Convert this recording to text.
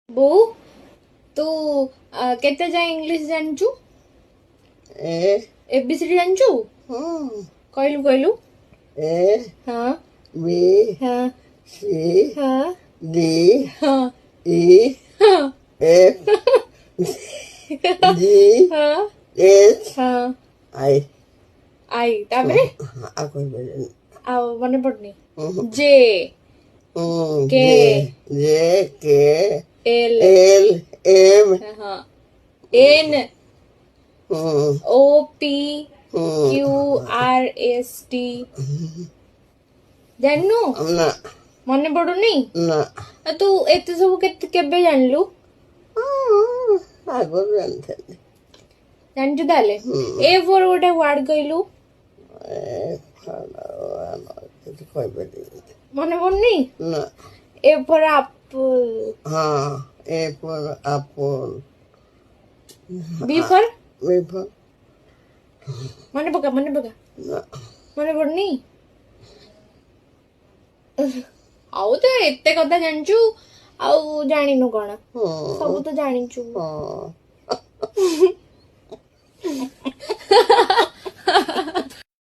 ବୋଉ ତୁ କେତେ ଯାଏ ଇଂଲିଶ ଜାଣିଛୁ? ଏବିସିଡି ଜାଣିଛୁ? କହିଲୁ କହିଲୁ। ହଁ B ହଁ C ହଁ D ହଁ E ହଁ F G ହଁ H ହଁ I ଆଇ ତାପରେ aku belajar ଆଉ ମନେ ପଡୁନି। ଜେ J J K L L M ହଁ N O P Q R S T ଜାଣିନୁ? ନା ମନେ ପଡୁନି? ନା ଆଉ ତୁ ଏତେ ସବୁ କେବେ ଜାଣିଲୁ? ଆଗରୁ ଜାଣିଥିଲି। ଜାଣିଛୁ ତାହେଲେ। ଏ ଫୋର ଗୋଟେ ୱାର୍ଡ କହିଲୁ। କିଛି କହିପାରିବିନି। ମନେ ପଡୁନି? ନା ଏ ଫର ଆପଲ। ହଁ A for apple. B for B for ମନେ ପକା ନା ମନେ ପଡୁନି? ଆଉ ତ ଏତେ କଥା ଜାଣିଛୁ ଆଉ ଜାଣିନୁ କଣ? ସବୁ ତ ଜାଣିଛୁ। ହଁ